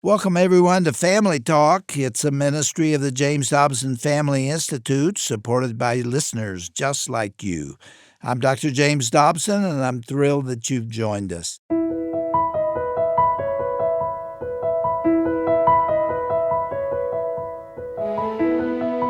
Welcome, everyone, to Family Talk. It's a ministry of the James Dobson Family Institute, supported by listeners just like you. I'm Dr. James Dobson, and I'm thrilled that you've joined us.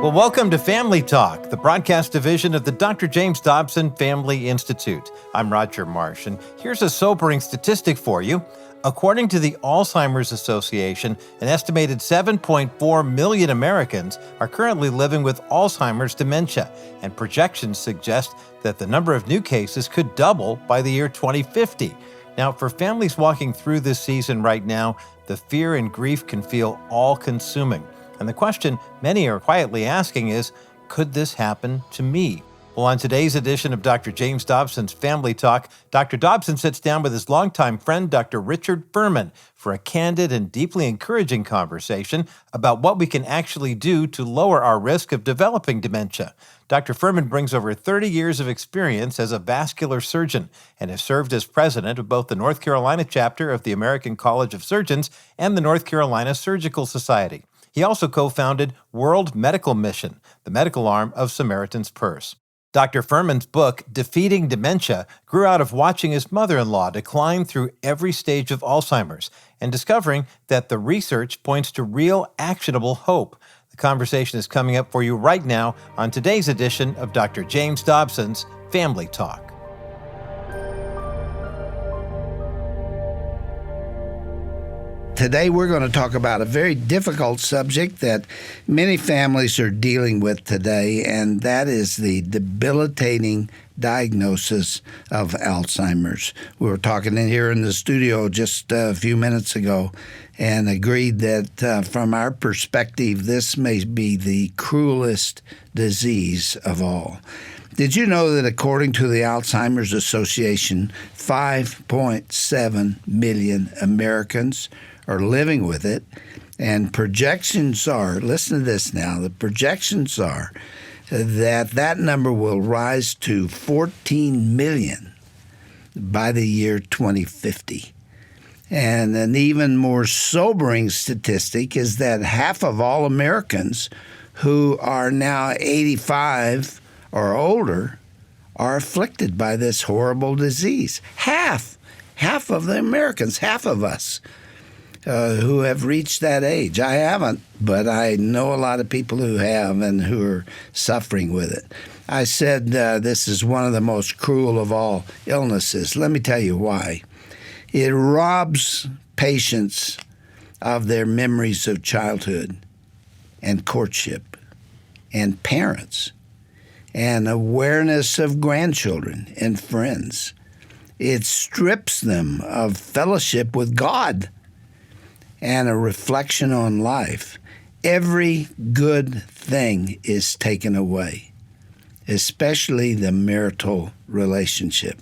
Well, welcome to Family Talk, the broadcast division of the Dr. James Dobson Family Institute. I'm Roger Marsh, and here's a sobering statistic for you. According to the Alzheimer's Association, an estimated 7.4 million Americans are currently living with Alzheimer's dementia, and projections suggest that the number of new cases could double by the year 2050. Now, for families walking through this season right now, the fear and grief can feel all-consuming. And the question many are quietly asking is, could this happen to me? Well, on today's edition of Dr. James Dobson's Family Talk, Dr. Dobson sits down with his longtime friend, Dr. Richard Furman, for a candid and deeply encouraging conversation about what we can actually do to lower our risk of developing dementia. Dr. Furman brings over 30 years of experience as a vascular surgeon and has served as president of both the North Carolina chapter of the American College of Surgeons and the North Carolina Surgical Society. He also co-founded World Medical Mission, the medical arm of Samaritan's Purse. Dr. Furman's book, Defeating Dementia, grew out of watching his mother-in-law decline through every stage of Alzheimer's and discovering that the research points to real, actionable hope. The conversation is coming up for you right now on today's edition of Dr. James Dobson's Family Talk. Today, we're going to talk about a very difficult subject that many families are dealing with today, and that is the debilitating diagnosis of Alzheimer's. We were talking in here in the studio just a few minutes ago and agreed that from our perspective, this may be the cruelest disease of all. Did you know that according to the Alzheimer's Association, 5.7 million Americans are living with it, and projections are, listen to this now, the projections are that number will rise to 14 million by the year 2050. And an even more sobering statistic is that half of all Americans who are now 85 or older are afflicted by this horrible disease. Half of the Americans, half of us who have reached that age. I haven't, but I know a lot of people who have and who are suffering with it. I said this is one of the most cruel of all illnesses. Let me tell you why. It robs patients of their memories of childhood and courtship and parents and awareness of grandchildren and friends. It strips them of fellowship with God and a reflection on life. Every good thing is taken away, especially the marital relationship,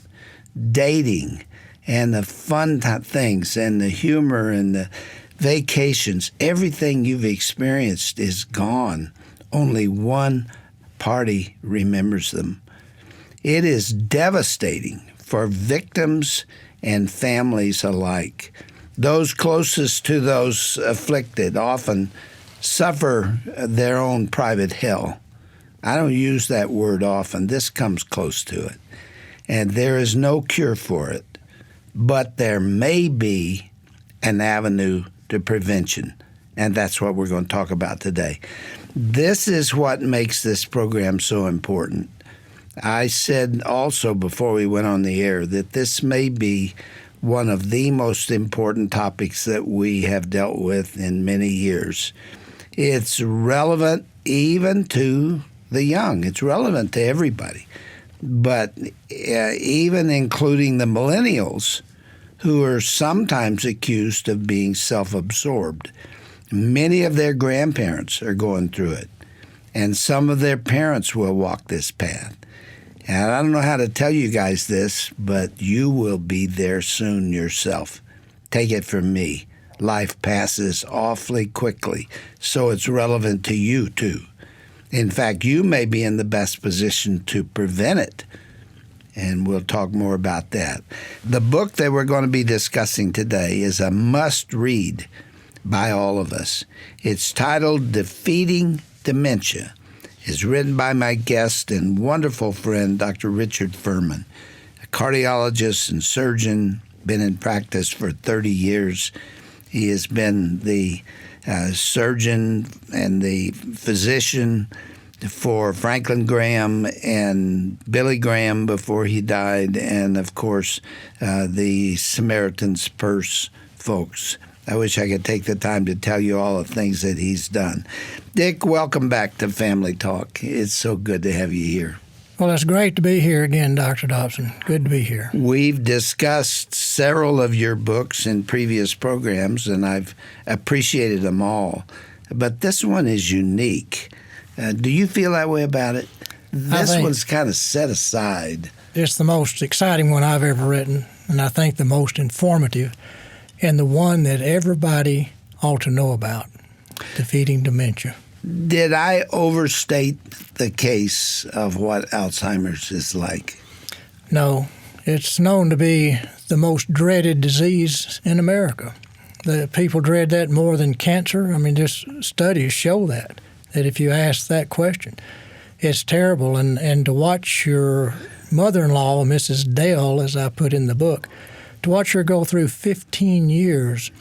dating, and the fun things, and the humor, and the vacations. Everything you've experienced is gone. Only one party remembers them. It is devastating for victims and families alike. Those closest to those afflicted often suffer their own private hell. I don't use that word often. This comes close to it. And there is no cure for it. But there may be an avenue to prevention. And that's what we're going to talk about today. This is what makes this program so important. I said also before we went on the air that this may be one of the most important topics that we have dealt with in many years. It's relevant even to the young. It's relevant to everybody. But even including the millennials, who are sometimes accused of being self-absorbed. Many of their grandparents are going through it, and some of their parents will walk this path. And I don't know how to tell you guys this, but you will be there soon yourself. Take it from me. Life passes awfully quickly, so it's relevant to you too. In fact, you may be in the best position to prevent it, and we'll talk more about that. The book that we're going to be discussing today is a must-read by all of us. It's titled Defeating Dementia. It's written by my guest and wonderful friend, Dr. Richard Furman, a cardiologist and surgeon, been in practice for 30 years. He has been the surgeon and the physician for Franklin Graham and Billy Graham before he died, and of course the Samaritan's Purse folks. I wish I could take the time to tell you all the things that he's done. Dick, welcome back to Family Talk. It's so good to have you here. Well, it's great to be here again, Dr. Dobson. Good to be here. We've discussed several of your books in previous programs, and I've appreciated them all. But this one is unique. Do you feel that way about it? This one's kind of set aside. It's the most exciting one I've ever written, and I think the most informative, and the one that everybody ought to know about, Defeating Dementia. Did I overstate the case of what Alzheimer's is like? No. It's known to be the most dreaded disease in America. The people dread that more than cancer. I mean, just studies show that if you ask that question, it's terrible. And to watch your mother-in-law, Mrs. Dale, as I put in the book, to watch her go through 15 years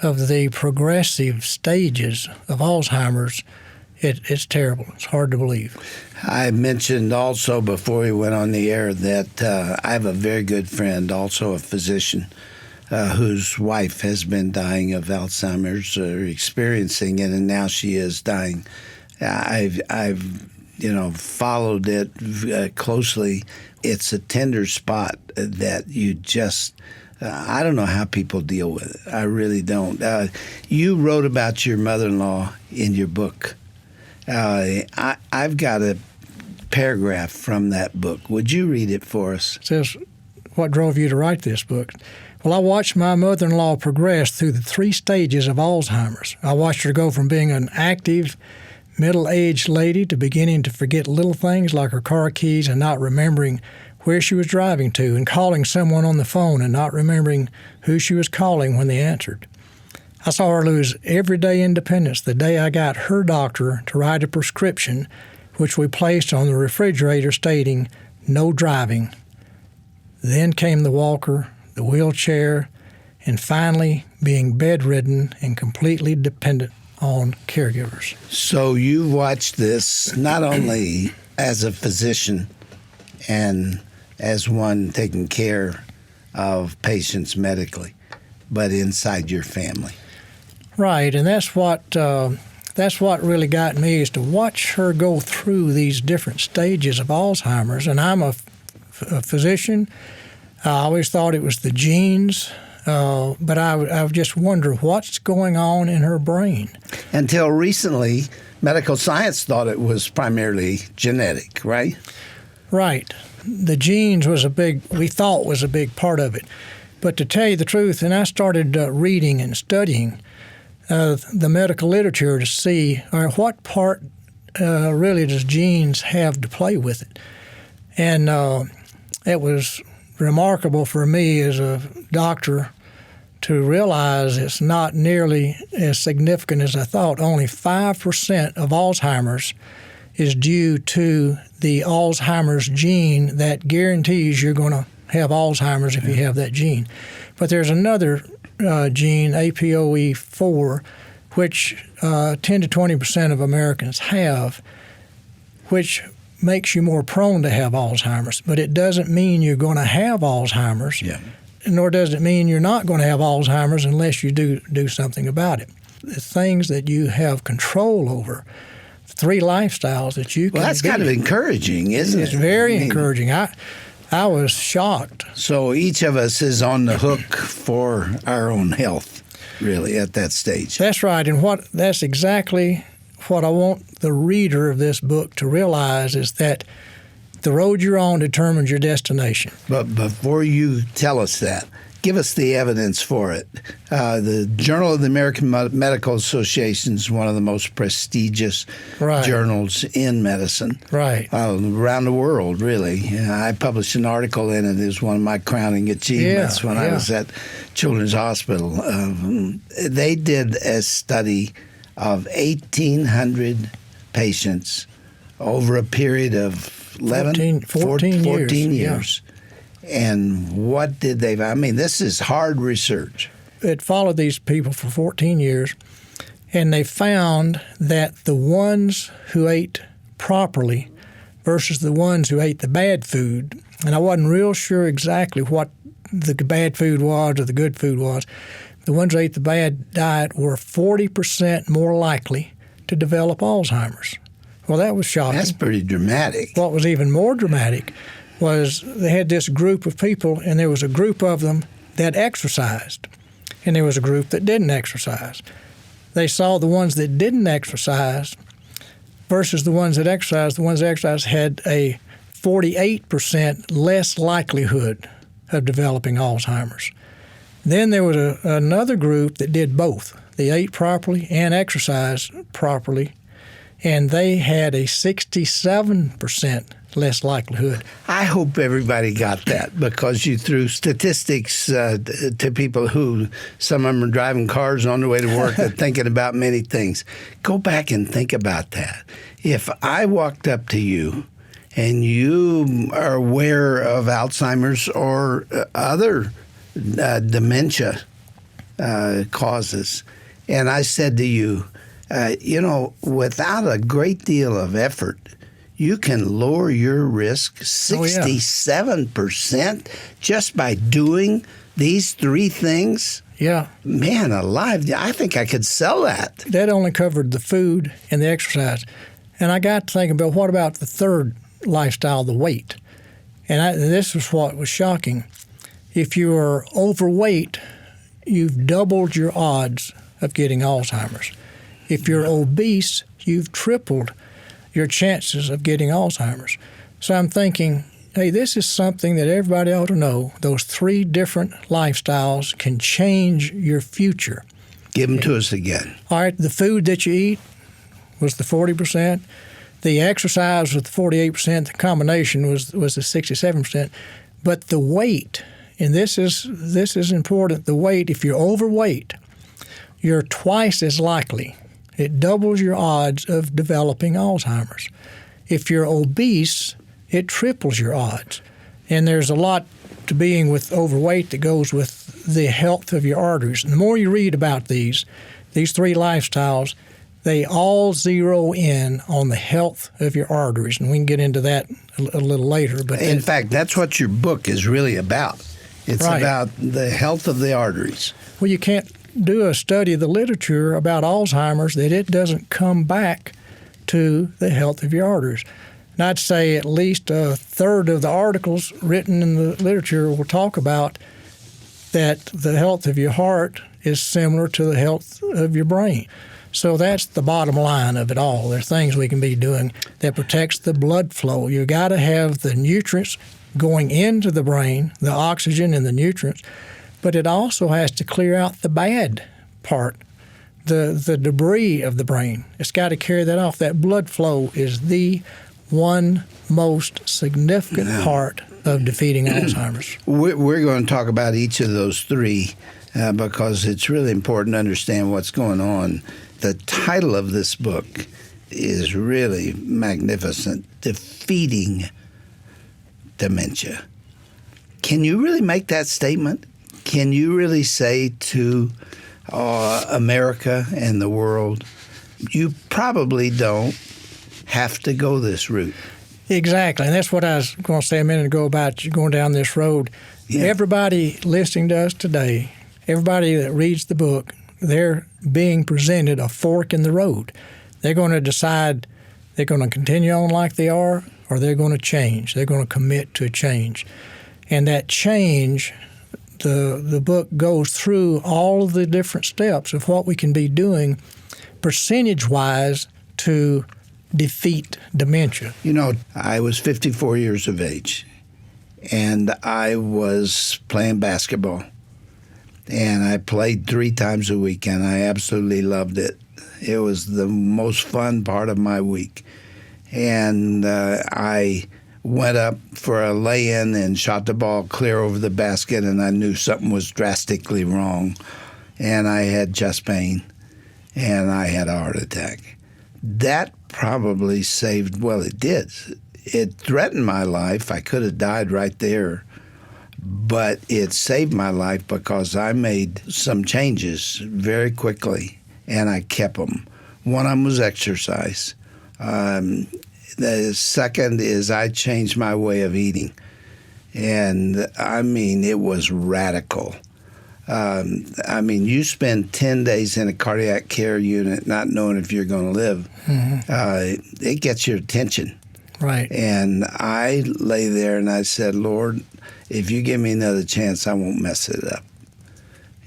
of the progressive stages of Alzheimer's, it's terrible. It's hard to believe. I mentioned also before we went on the air that I have a very good friend, also a physician, whose wife has been dying of Alzheimer's or experiencing it, and now she is dying. I've followed it closely. It's a tender spot that you just I don't know how people deal with it. I really don't. You wrote about your mother-in-law in your book. I've got a paragraph from that book. Would you read it for us? It says, what drove you to write this book? Well, I watched my mother-in-law progress through the 3 stages of Alzheimer's. I watched her go from being an active, middle-aged lady to beginning to forget little things like her car keys and not remembering where she was driving to, and calling someone on the phone and not remembering who she was calling when they answered. I saw her lose everyday independence the day I got her doctor to write a prescription, which we placed on the refrigerator stating, "No driving." Then came the walker, the wheelchair, and finally being bedridden and completely dependent on caregivers. So you watched this not only as a physician and as one taking care of patients medically, but inside your family. Right, and that's what really got me, is to watch her go through these different stages of Alzheimer's. And I'm a physician. I always thought it was the genes, but I just wonder what's going on in her brain. Until recently, medical science thought it was primarily genetic, right? Right. The genes we thought was a big part of it. But to tell you the truth, and I started reading and studying the medical literature to see what part really does genes have to play with it. And it was remarkable for me as a doctor to realize it's not nearly as significant as I thought. Only 5% of Alzheimer's is due to the Alzheimer's gene that guarantees you're going to have Alzheimer's if you have that gene. But there's another gene, APOE4, which 10 to 20% of Americans have, which makes you more prone to have Alzheimer's. But it doesn't mean you're going to have Alzheimer's, nor does it mean you're not going to have Alzheimer's unless you do something about it. The things that you have control over, 3 lifestyles that you can Well, that's kind of encouraging, isn't it? It's very encouraging. I was shocked. So each of us is on the hook for our own health, really, at that stage. That's right, and that's exactly what I want the reader of this book to realize, is that the road you're on determines your destination. But before you tell us that, Give us the evidence for it. The Journal of the American Medical Association is one of the most prestigious journals in medicine. Right. Around the world, really. I published an article in it. It was one of my crowning achievements when I was at Children's Hospital. They did a study of 1,800 patients over a period of 14 years. And what did they? I mean, this is hard research. It followed these people for 14 years, and they found that the ones who ate properly versus the ones who ate the bad food, and I wasn't real sure exactly what the bad food was or the good food was, the ones who ate the bad diet were 40% more likely to develop Alzheimer's. Well, that was shocking. That's pretty dramatic. What was even more dramatic was they had this group of people, and there was a group of them that exercised, and there was a group that didn't exercise. They saw the ones that didn't exercise versus the ones that exercised. The ones that exercised had a 48% less likelihood of developing Alzheimer's. Then there was another group that did both. They ate properly and exercised properly, and they had a 67% less likelihood. I hope everybody got that, because you threw statistics to people who, some of them are driving cars on their way to work and thinking about many things. Go back and think about that. If I walked up to you and you are aware of Alzheimer's or other dementia causes, and I said to you, without a great deal of effort, you can lower your risk 67% just by doing these three things. Yeah. Man alive, I think I could sell that. That only covered the food and the exercise. And I got to thinking about, what about the third lifestyle, the weight? And this was what was shocking. If you are overweight, you've doubled your odds of getting Alzheimer's. If you're obese, you've tripled your chances of getting Alzheimer's. So I'm thinking, hey, this is something that everybody ought to know. Those three different lifestyles can change your future. Give them to us again. All right, the food that you eat was the 40%. The exercise was the 48%. The combination was the 67%. But the weight, and this is important, the weight, if you're overweight, you're twice as likely. It doubles your odds of developing Alzheimer's. If you're obese, it triples your odds. And there's a lot to being with overweight that goes with the health of your arteries. And the more you read about these three lifestyles, they all zero in on the health of your arteries. And we can get into that a little later. But in fact, that's what your book is really about. It's about the health of the arteries. Well, you can't do a study of the literature about Alzheimer's that it doesn't come back to the health of your arteries. And I'd say at least a third of the articles written in the literature will talk about that the health of your heart is similar to the health of your brain. So that's the bottom line of it all. There are things we can be doing that protects the blood flow. You got to have the nutrients going into the brain, the oxygen and the nutrients, but it also has to clear out the bad part, the debris of the brain. It's got to carry that off. That blood flow is the one most significant part of defeating Alzheimer's. We're going to talk about each of those three because it's really important to understand what's going on. The title of this book is really magnificent, Defeating Dementia. Can you really make that statement? Can you really say to America and the world, you probably don't have to go this route? Exactly, and that's what I was going to say a minute ago about you going down this road. Yeah. Everybody listening to us today, everybody that reads the book, they're being presented a fork in the road. They're going to decide they're going to continue on like they are, or they're going to change. They're going to commit to a change. And that change, the book goes through all of the different steps of what we can be doing percentage-wise to defeat dementia. You know, I was 54 years of age, and I was playing basketball. and I played 3 times a week, and I absolutely loved it. It was the most fun part of my week. And I went up for a lay-in and shot the ball clear over the basket, and I knew something was drastically wrong. And I had chest pain, and I had a heart attack. That probably saved, well, it did. It threatened my life. I could have died right there. But it saved my life because I made some changes very quickly, and I kept them. One of them was exercise. The second is I changed my way of eating. And, I mean, it was radical. You spend 10 days in a cardiac care unit not knowing if you're going to live. It gets your attention. Right. And I lay there and I said, Lord, if you give me another chance, I won't mess it up.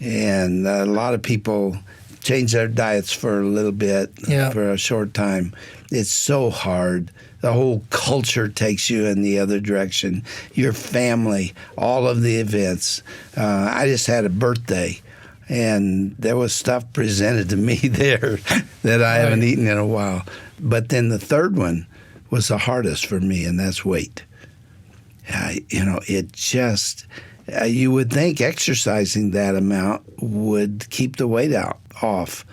And a lot of people change their diets for a little bit, for a short time. It's so hard. The whole culture takes you in the other direction. Your family, all of the events. I just had a birthday, and there was stuff presented to me there that I haven't eaten in a while. But then the third one was the hardest for me, and that's weight. It just, you would think exercising that amount would keep the weight off.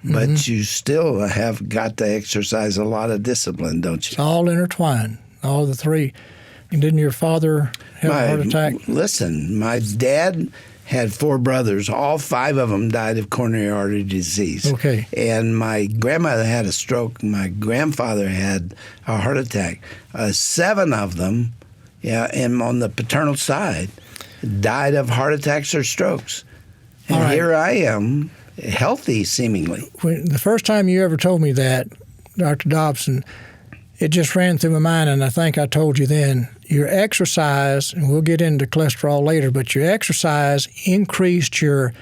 But you still have got to exercise a lot of discipline, don't you? It's all intertwined, all the three. And didn't your father have a heart attack? Listen, my dad had 4 brothers. All 5 of them died of coronary artery disease. Okay. And my grandmother had a stroke. My grandfather had a heart attack. 7 of them, and on the paternal side, died of heart attacks or strokes. And here I am, healthy seemingly. The first time you ever told me that, Dr. Dobson, it just ran through my mind, and I think I told you then, your exercise, and we'll get into cholesterol later, but your exercise increased your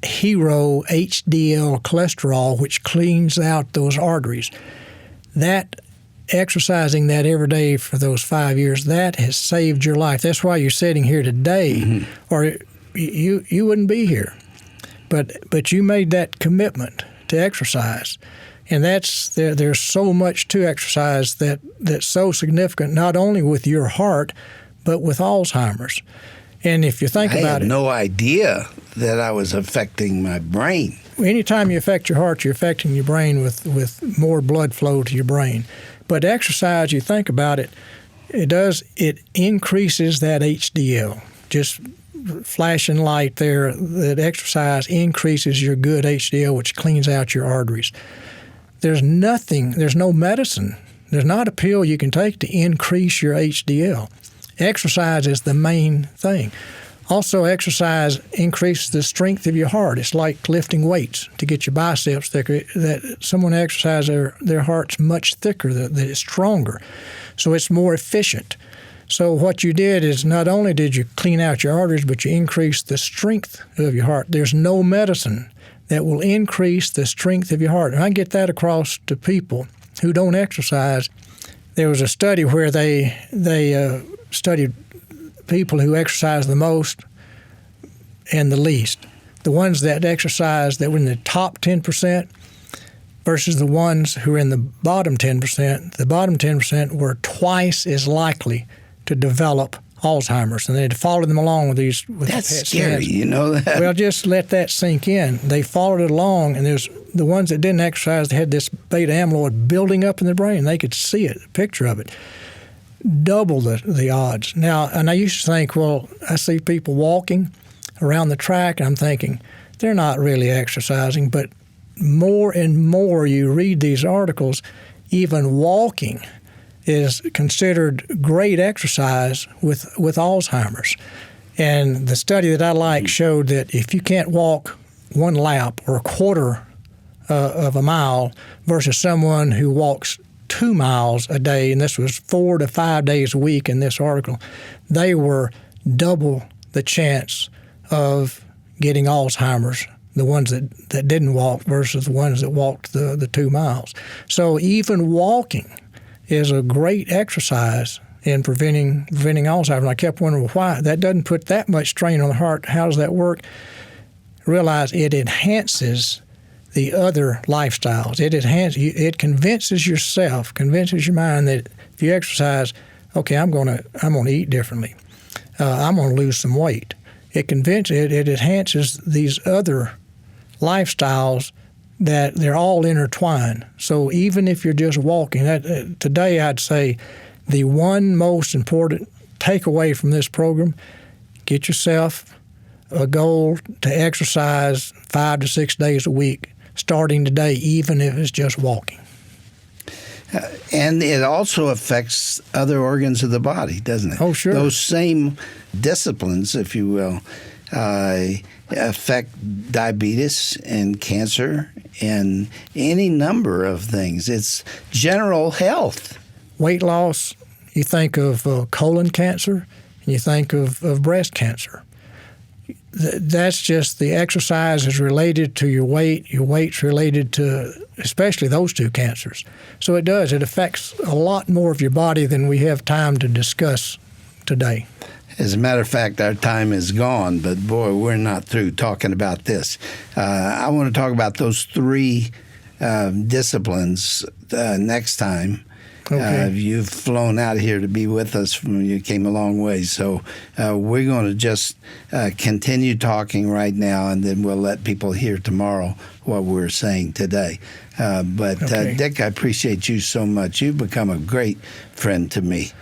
hero HDL cholesterol, which cleans out those arteries. That exercising that every day for those 5 years, that has saved your life. That's why you're sitting here today, or you wouldn't be here. But you made that commitment to exercise, and there's so much to exercise that's so significant, not only with your heart, but with Alzheimer's. And if you think about it, I had no idea that I was affecting my brain. Anytime you affect your heart, you're affecting your brain with more blood flow to your brain. But exercise, you think about it, it increases that HDL. Just flashing light there, that exercise increases your good HDL, which cleans out your arteries. There's no medicine, there's not a pill you can take to increase your HDL. Exercise is the main thing. Also, exercise increases the strength of your heart. It's like lifting weights to get your biceps thicker. That someone exercises, their heart's much thicker, that it's stronger. So it's more efficient. So what you did is not only did you clean out your arteries, but you increased the strength of your heart. There's no medicine that will increase the strength of your heart. And I get that across to people who don't exercise. There was a study where they studied people who exercise the most and the least. The ones that exercise that were in the top 10% versus the ones who were in the bottom 10%. The bottom 10% were twice as likely to develop Alzheimer's, and they had followed them along with these. That's scary, you know that? Well, just let that sink in. They followed it along, and there's the ones that didn't exercise, they had this beta amyloid building up in their brain. They could see it, a picture of it. Double the odds. Now, and I used to think, well, I see people walking around the track, and I'm thinking, they're not really exercising, but more and more you read these articles, even walking is considered great exercise with Alzheimer's. And the study that I like showed that if you can't walk 1 lap or a quarter of a mile versus someone who walks 2 miles a day, and this was 4 to 5 days a week in this article, they were double the chance of getting Alzheimer's, the ones that didn't walk versus the ones that walked the 2 miles. So even walking is a great exercise in preventing Alzheimer's. And I kept wondering why that doesn't put that much strain on the heart. How does that work? realize it enhances the other lifestyles. It convinces your mind that if you exercise, okay, I'm gonna eat differently. I'm gonna lose some weight. It enhances these other lifestyles that they're all intertwined. So even if you're just walking, today I'd say the one most important takeaway from this program: get yourself a goal to exercise 5 to 6 days a week, starting today, even if it's just walking. And it also affects other organs of the body, doesn't it? Oh, sure. Those same disciplines, if you will, affect diabetes and cancer and any number of things. It's general health. Weight loss, you think of colon cancer, and you think of breast cancer. That's just the exercise is related to your weight. Your weight's related to especially those two cancers. So it affects a lot more of your body than we have time to discuss today. As a matter of fact, our time is gone, but boy, we're not through talking about this. I want to talk about those three disciplines next time. Okay. You've flown out here to be with us. You came a long way. So we're going to just continue talking right now, and then we'll let people hear tomorrow what we're saying today. Okay. Dick, I appreciate you so much. You've become a great friend to me.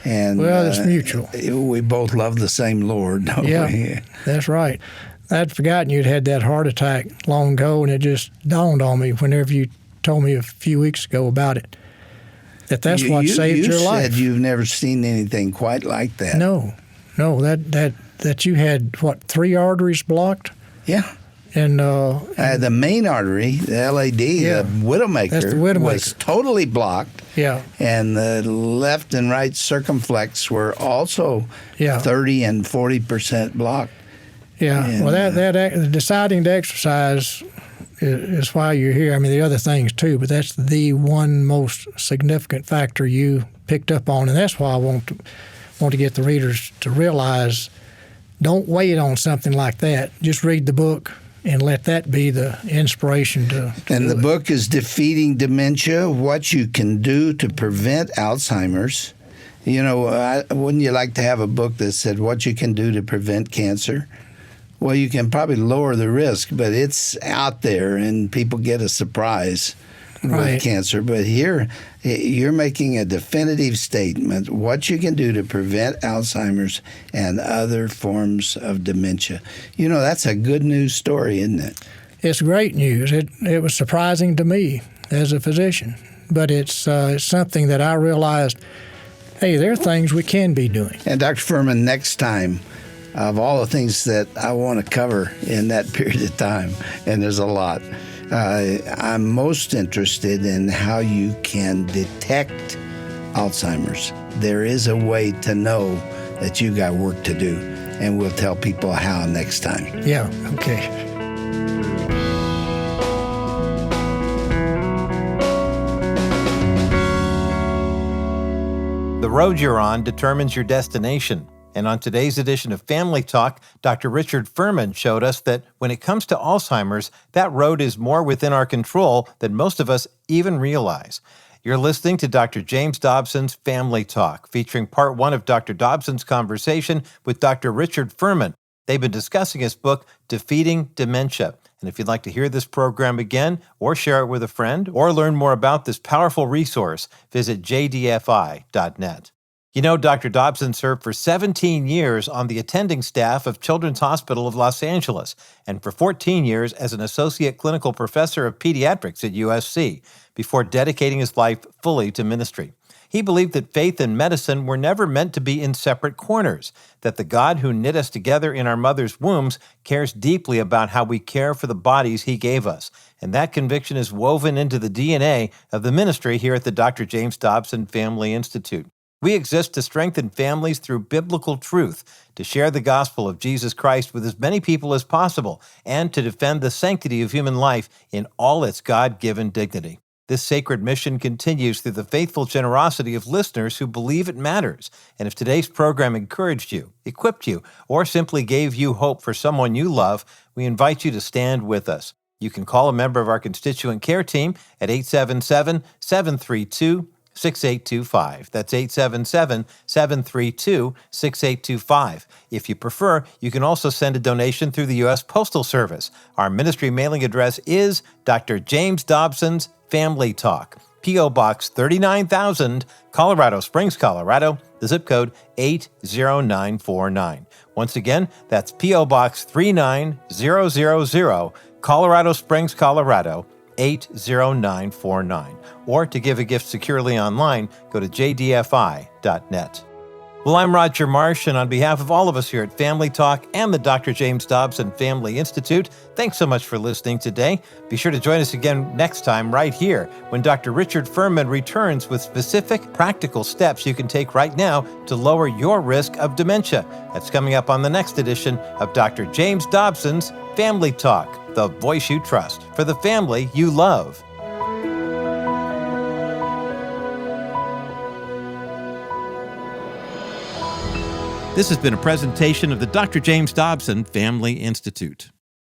And well, it's mutual. We both love the same Lord, don't we? That's right. I'd forgotten you'd had that heart attack long ago, and it just dawned on me whenever you told me a few weeks ago about it. That's what saved your life. You said you've never seen anything quite like that. No, that you had, 3 arteries blocked? Yeah. And the main artery, the LAD, the Widowmaker, that's the Widowmaker, was totally blocked. Yeah. And the left and right circumflex were also 30 and 40% blocked. Yeah. And, well, that deciding to exercise is why you're here. I mean, the other things too, but that's the one most significant factor you picked up on, and that's why I want to get the readers to realize: don't wait on something like that. Just read the book and let that be the inspiration to And the do it. book is Defeating Dementia: What You Can Do to Prevent Alzheimer's. You know, wouldn't you like to have a book that said what you can do to prevent cancer? Well, you can probably lower the risk, but it's out there, and people get a surprise with cancer. But here, you're making a definitive statement, what you can do to prevent Alzheimer's and other forms of dementia. You know, that's a good news story, isn't it? It's great news. It was surprising to me as a physician, but it's something that I realized, hey, there are things we can be doing. And Dr. Furman, next time, of all the things that I want to cover in that period of time, and there's a lot, I'm most interested in how you can detect Alzheimer's. There is a way to know that you got work to do, and we'll tell people how next time. Yeah, okay. The road you're on determines your destination. And on today's edition of Family Talk, Dr. Richard Furman showed us that when it comes to Alzheimer's, that road is more within our control than most of us even realize. You're listening to Dr. James Dobson's Family Talk, featuring part 1 of Dr. Dobson's conversation with Dr. Richard Furman. They've been discussing his book, Defeating Dementia. And if you'd like to hear this program again, or share it with a friend, or learn more about this powerful resource, visit jdfi.net. You know, Dr. Dobson served for 17 years on the attending staff of Children's Hospital of Los Angeles, and for 14 years as an associate clinical professor of pediatrics at USC, before dedicating his life fully to ministry. He believed that faith and medicine were never meant to be in separate corners, that the God who knit us together in our mother's wombs cares deeply about how we care for the bodies he gave us. And that conviction is woven into the DNA of the ministry here at the Dr. James Dobson Family Institute. We exist to strengthen families through biblical truth, to share the gospel of Jesus Christ with as many people as possible, and to defend the sanctity of human life in all its God-given dignity. This sacred mission continues through the faithful generosity of listeners who believe it matters. And if today's program encouraged you, equipped you, or simply gave you hope for someone you love, we invite you to stand with us. You can call a member of our constituent care team at 877-732-6825. That's 877-732-6825. If you prefer, you can also send a donation through the U.S. Postal Service. Our ministry mailing address is Dr. James Dobson's Family Talk, P.O. Box 39,000, Colorado Springs, Colorado, the zip code 80949. Once again, that's P.O. Box 39000, Colorado Springs, Colorado, 80949. Or to give a gift securely online, go to jdfi.net. Well, I'm Roger Marsh, and on behalf of all of us here at Family Talk and the Dr. James Dobson Family Institute, thanks so much for listening today. Be sure to join us again next time right here when Dr. Richard Furman returns with specific practical steps you can take right now to lower your risk of dementia. That's coming up on the next edition of Dr. James Dobson's Family Talk, the voice you trust for the family you love. This has been a presentation of the Dr. James Dobson Family Institute.